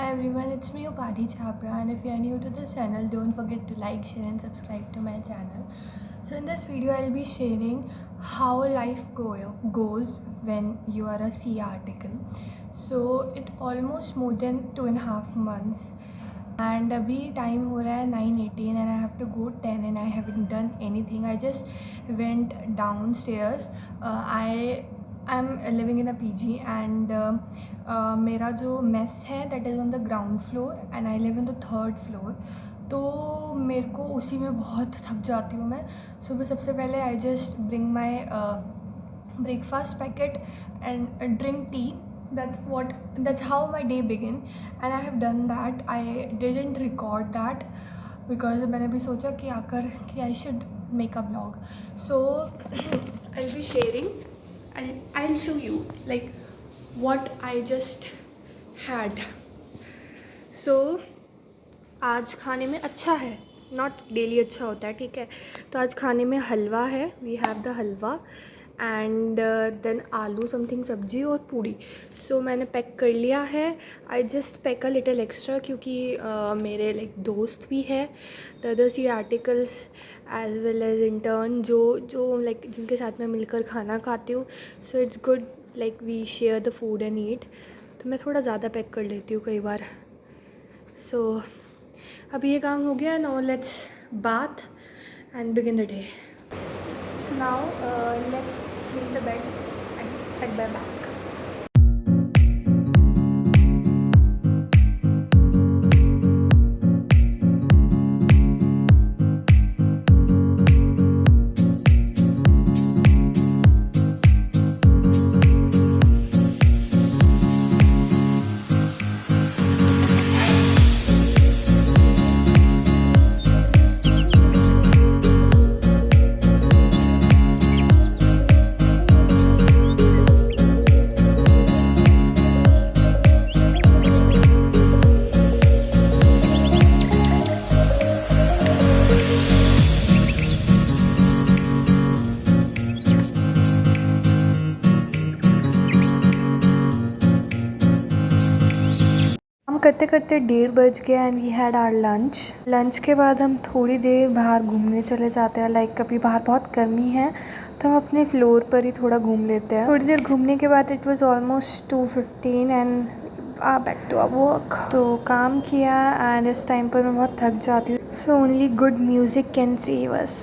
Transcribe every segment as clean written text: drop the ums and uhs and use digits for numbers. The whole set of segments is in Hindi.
Hi everyone, it's me Upadhi Chhabra, and if you are new to this channel, don't forget to like, share and subscribe to my channel. So in this video, I'll be sharing how life goes when you are a C article. So it almost more than 2.5 months, and अभी time हो रहा है 9:18 and I have to go 10 and I haven't done anything. I just went downstairs. I'm living in a PG and मेरा जो मेस है that is on the ground floor and I live in the third floor. तो मेरे को उसी में बहुत थक जाती हूँ मैं. सुबह सबसे पहले I just bring my breakfast packet and drink tea. That's how my day begin, and I have done that. I didn't record that because मैंने भी सोचा कि आकर कि I should make a vlog. So I'll be sharing. I'll show you like what I just had. So आज खाने में अच्छा है, नॉट डेली अच्छा होता है, ठीक है. तो आज खाने में हलवा है. We have the halwa and then aloo something सब्जी और पूड़ी. सो मैंने पैक कर लिया है. I just pack a little extra क्योंकि मेरे लाइक दोस्त भी है, the other C articles as well as intern जो लाइक जिनके साथ मैं मिलकर खाना खाती हूँ. So it's good like we share the food and eat. तो मैं थोड़ा ज़्यादा पैक कर लेती हूँ कई बार. सो अभी ये काम हो गया. Now let's bath and begin the day. So now let's clean the bed and head by back. करते करते 1:30 बज गया and we had our lunch के बाद हम थोड़ी देर बाहर घूमने चले जाते हैं. लाइक कभी बाहर बहुत गर्मी है तो हम अपने फ्लोर पर ही थोड़ा घूम लेते हैं. थोड़ी देर घूमने के बाद it was almost 2:15 and back to our work. तो काम किया एंड इस टाइम पर मैं बहुत थक जाती हूँ. So only good music can save us.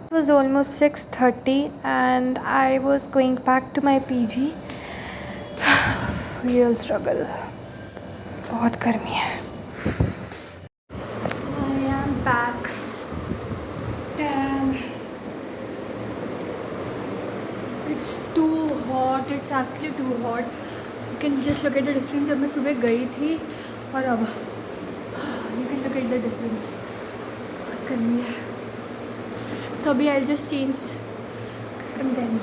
It was almost 6:30 and I was going back to my PG. Real struggle, बहुत गर्मी है. I am back. Damn, it's too hot. It's actually too hot. You can just look at the difference. जब मैं सुबह गई थी और अब you can look at the difference. बहुत गर्मी है. तो अभी I just change and then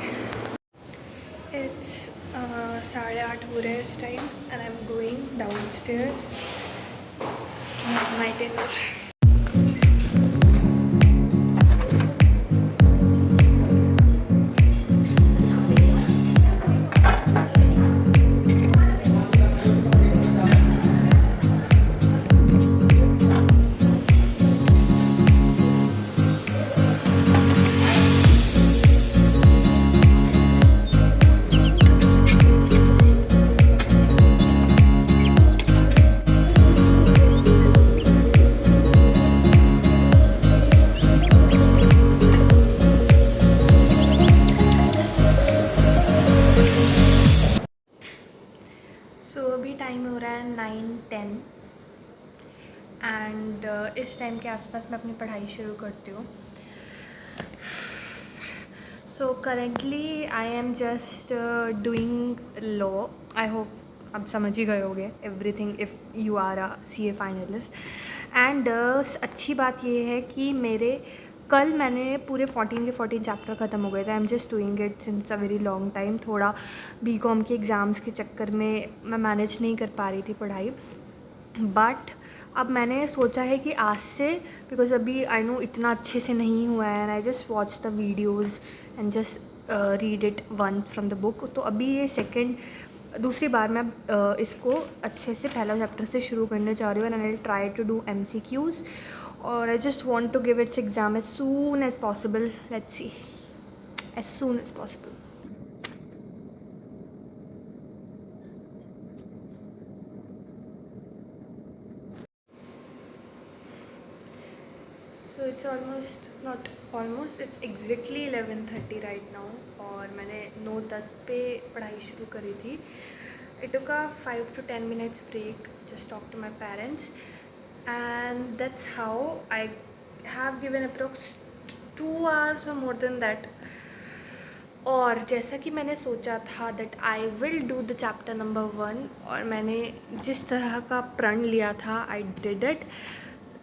it's 8:30 हो रहे हैं इस time and I am going down stairs my dinner. अभी टाइम हो रहा है 9:10 एंड इस टाइम के आसपास मैं अपनी पढ़ाई शुरू करती हूँ. So currently I am just doing law. I hope आप समझ ही गए होंगे everything if you are a CA finalist. And अच्छी बात ये है कि मेरे कल मैंने पूरे 14 के 14 चैप्टर ख़त्म हो गए थे. आई am just doing it since a very long time. थोड़ा BCom के एग्ज़ाम्स के चक्कर में मैं मैनेज नहीं कर पा रही थी पढ़ाई. बट अब मैंने सोचा है कि आज से, बिकॉज अभी आई नो इतना अच्छे से नहीं हुआ है and I just watch the videos and just read it one from the book. तो अभी ये सेकेंड दूसरी बार मैं इसको अच्छे से पहला चैप्टर से शुरू करने जा रही हूँ and I will try to do MCQs और I just want to give its exam as soon as possible. Let's see, as soon as possible. So it's almost not almost it's exactly 11:30 right now और मैंने 9:10 पे पढ़ाई शुरू करी थी. It took a 5 to 10 minutes break, just talk to my parents and that's how I have given approx 2 hours or more than that. और जैसा कि मैंने सोचा था that I will do the chapter number 1 और मैंने जिस तरह का प्रण लिया था आई डिड इट.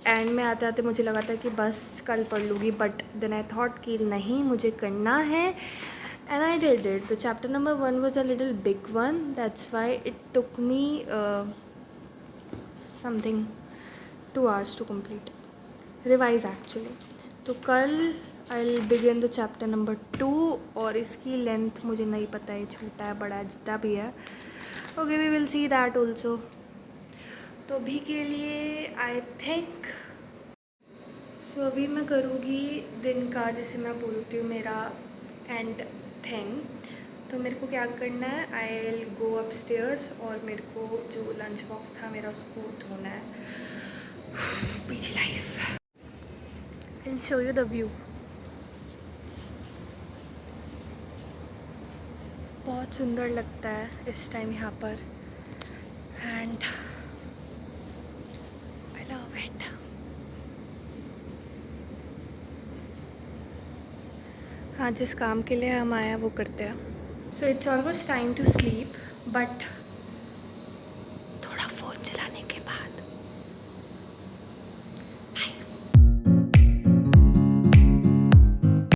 एंड में आते आते मुझे लगा था कि बस कल पढ़ लूँगी, बट देन आई थॉट कि नहीं, मुझे करना है एंड आई डिड इट. तो chapter number 1 was a little big one, that's why it took me something 2 hours to complete revise actually. तो कल I will begin the chapter number 2 और इसकी लेंथ मुझे नहीं पता है, छोटा है बड़ा है जितना भी है. Okay, we will see that also. तो अभी के लिए आई थिंक सो अभी मैं करूँगी दिन का, जैसे मैं बोलती हूँ, मेरा एंड थिंग. तो मेरे को क्या करना है, आई विल गो अपस्टेयर्स और मेरे को जो लंच बॉक्स था मेरा उसको धोना है. PG life. I will show you the view. बहुत सुंदर लगता है इस टाइम यहाँ पर एंड आई लव इट. हाँ, जिस काम के लिए हम आए हैं वो करते हैं. So it's almost time to sleep, but थोड़ा फ़ोन चलाने के बाद